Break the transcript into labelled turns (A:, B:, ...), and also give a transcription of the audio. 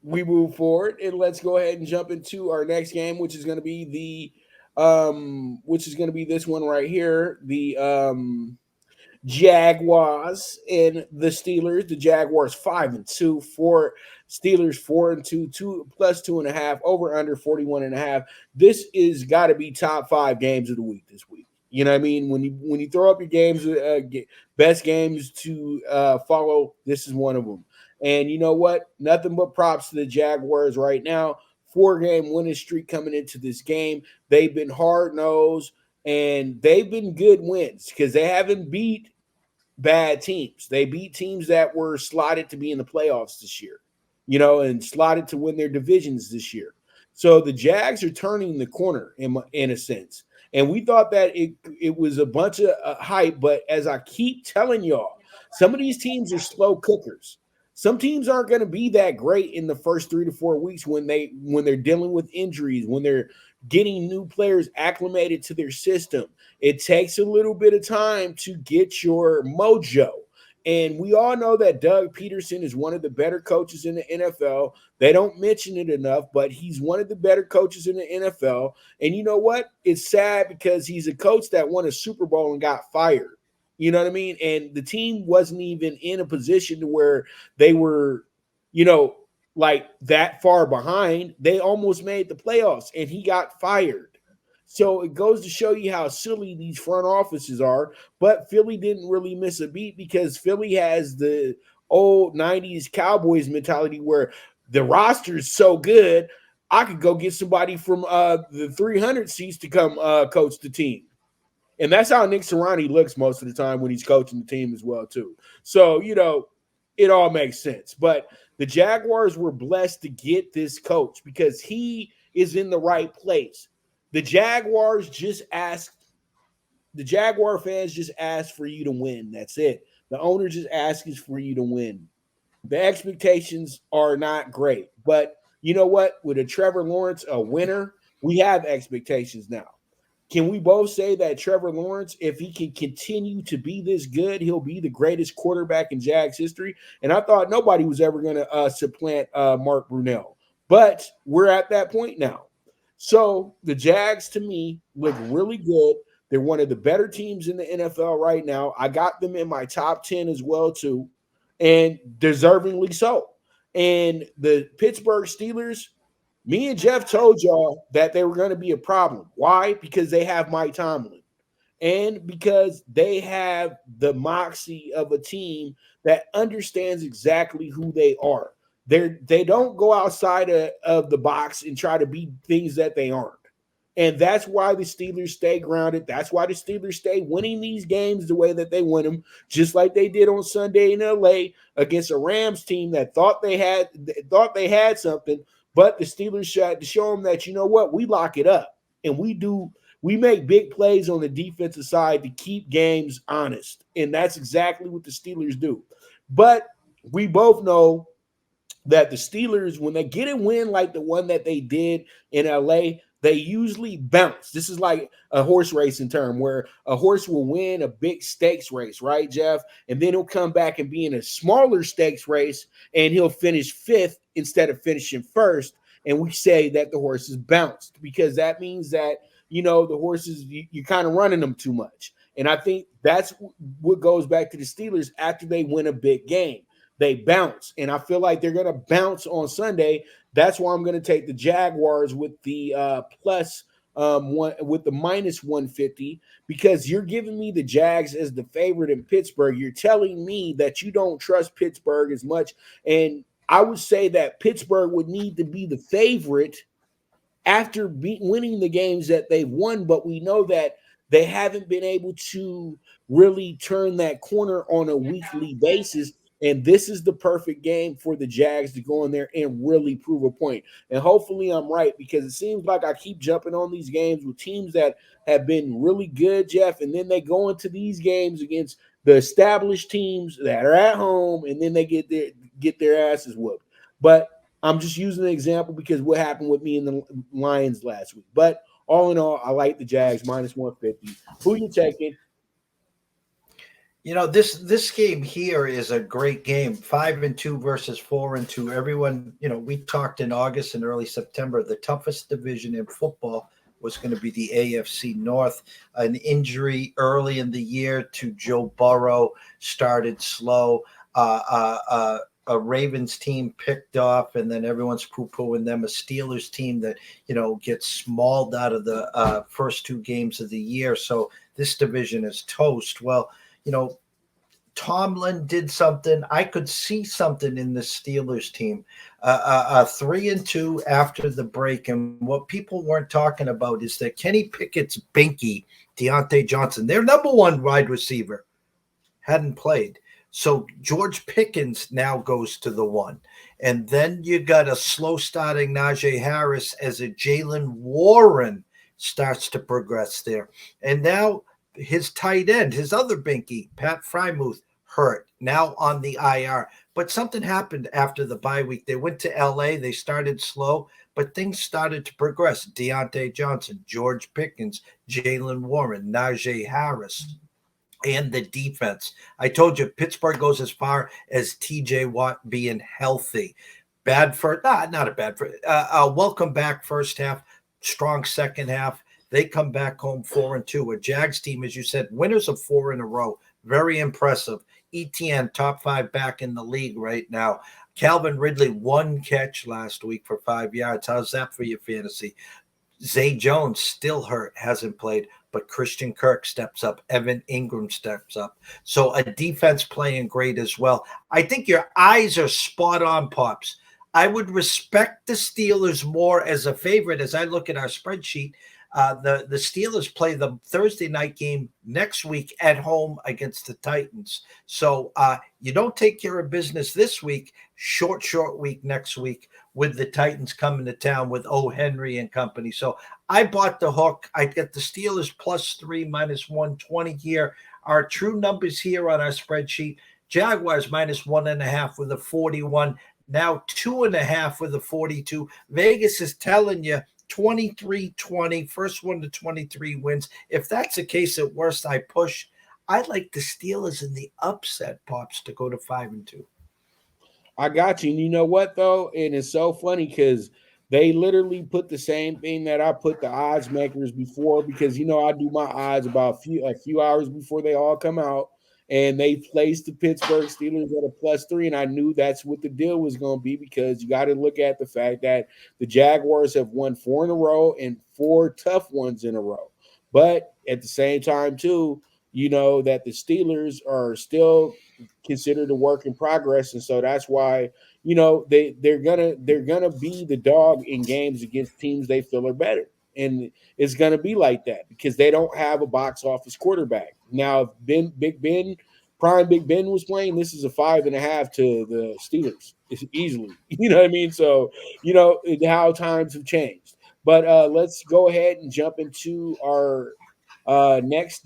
A: we move forward and let's go ahead and jump into our next game, which is going to be which is going to be this one right here, the Jaguars and the Steelers. The Jaguars 5-2, four Steelers 4-2, 2+2.5, over under 41.5. This is got to be top five games of the week this week. You know what I mean? When you throw up your games, best games to follow, this is one of them. And you know what? Nothing but props to the Jaguars right now. 4-game winning streak coming into this game. They've been hard nosed and they've been good wins because they haven't beat bad teams. They beat teams that were slotted to be in the playoffs this year, and slotted to win their divisions this year. So the Jags are turning the corner in a sense. And we thought that it was a bunch of hype, but as I keep telling y'all, some of these teams are slow cookers. Some teams aren't going to be that great in the first 3 to 4 weeks when they're dealing with injuries, when they're getting new players acclimated to their system. It takes a little bit of time to get your mojo. And we all know that Doug Peterson is one of the better coaches in the NFL. They don't mention it enough, but he's one of the better coaches in the NFL. And you know what? It's sad because he's a coach that won a Super Bowl and got fired. You know what I mean? And the team wasn't even in a position to where they were, you know, like that far behind. They almost made the playoffs and he got fired. So it goes to show you how silly these front offices are. But Philly didn't really miss a beat because Philly has the old 90s Cowboys mentality where the roster is so good, I could go get somebody from the 300 seats to come coach the team. And that's how Nick Sirianni looks most of the time when he's coaching the team as well, too. So, it all makes sense. But the Jaguars were blessed to get this coach because he is in the right place. The Jaguars just asked, the Jaguar fans just asked for you to win. That's it. The owner just asks for you to win. The expectations are not great. But you know what? With a Trevor Lawrence, a winner, we have expectations now. Can we both say that Trevor Lawrence, if he can continue to be this good, he'll be the greatest quarterback in Jags history? And I thought nobody was ever going to supplant Mark Brunell. But we're at that point now. So the Jags, to me, look really good. They're one of the better teams in the NFL right now. I got them in my top 10 as well, too, and deservingly so. And the Pittsburgh Steelers, me and Jeff told y'all that they were going to be a problem. Why? Because they have Mike Tomlin and because they have the moxie of a team that understands exactly who they are. They don't go outside of the box and try to be things that they aren't. And that's why the Steelers stay grounded. That's why the Steelers stay winning these games the way that they win them, just like they did on Sunday in LA against a Rams team that thought they had something, but the Steelers tried to show them that, you know what, we lock it up and we make big plays on the defensive side to keep games honest. And that's exactly what the Steelers do. But we both know that the Steelers, when they get a win like the one that they did in LA, they usually bounce. This is like a horse racing term where a horse will win a big stakes race, right, Jeff? And then he'll come back and be in a smaller stakes race and he'll finish fifth instead of finishing first. And we say that the horse is bounced because that means that, the horses, you're kind of running them too much. And I think that's what goes back to the Steelers after they win a big game. They bounce, and I feel like they're going to bounce on Sunday. That's why I'm going to take the Jaguars with the plus one with the minus 150 because you're giving me the Jags as the favorite in Pittsburgh. You're telling me that you don't trust Pittsburgh as much, and I would say that Pittsburgh would need to be the favorite after winning the games that they've won, but we know that they haven't been able to really turn that corner on a weekly basis. And this is the perfect game for the Jags to go in there and really prove a point. And hopefully I'm right because it seems like I keep jumping on these games with teams that have been really good, Jeff, and then they go into these games against the established teams that are at home, and then they get their asses whooped. But I'm just using an example because what happened with me and the Lions last week. But all in all, I like the Jags minus 150. Who you taking?
B: This game here is a great game. 5-2 versus 4-2. Everyone, we talked in August and early September. The toughest division in football was going to be the AFC North. An injury early in the year to Joe Burrow started slow. A Ravens team picked off, and then everyone's poo-pooing them. A Steelers team that gets mauled out of the first two games of the year. So this division is toast. Well, you know, Tomlin did something. I could see something in the Steelers team. 3-2 after the break, and what people weren't talking about is that Kenny Pickett's binky, Deontay Johnson, their number one wide receiver, hadn't played. So George Pickens now goes to the one. And then you got a slow starting Najee Harris as a Jalen Warren starts to progress there. And now his tight end, his other binky, Pat Frymuth, hurt, now on the IR. But something happened after the bye week. They went to LA, they started slow, but things started to progress. Deontay Johnson, George Pickens, Jalen Warren, Najee Harris, and the defense. I told you Pittsburgh goes as far as TJ Watt being healthy. Bad for not a bad for welcome back first half, strong second half. They come back home 4-2. A Jags team, as you said, winners of four in a row. Very impressive. ETN top five back in the league right now. Calvin Ridley, one catch last week for 5 yards. How's that for your fantasy? Zay Jones still hurt, hasn't played, but Christian Kirk steps up. Evan Ingram steps up. So a defense playing great as well. I think your eyes are spot on, Pops. I would respect the Steelers more as a favorite as I look at our spreadsheet. The Steelers play the Thursday night game next week at home against the Titans. So you don't take care of business this week. Short week next week with the Titans coming to town with O. Henry and company. So I bought the hook. I get the Steelers +3 -120 here. Our true numbers here on our spreadsheet: Jaguars -1.5 with a 41. Now 2.5 with a 42. Vegas is telling you 23-20, first one to 23 wins. If that's the case, at worst, I push. I like the Steelers in the upset, Pops, to go to 5-2.
A: I got you. And you know what though? And it's so funny because they literally put the same thing that I put the odds makers before, because I do my odds about a few hours before they all come out. And they placed the Pittsburgh Steelers at a +3. And I knew that's what the deal was going to be, because you got to look at the fact that the Jaguars have won four in a row and four tough ones in a row. But at the same time, too, that the Steelers are still considered a work in progress, and so that's why they're gonna be the dog in games against teams they feel are better, and it's gonna be like that because they don't have a box office quarterback now. If Prime Big Ben was playing, this is a 5.5 to the Steelers. It's easily, you know what I mean. So how times have changed. But let's go ahead and jump into our next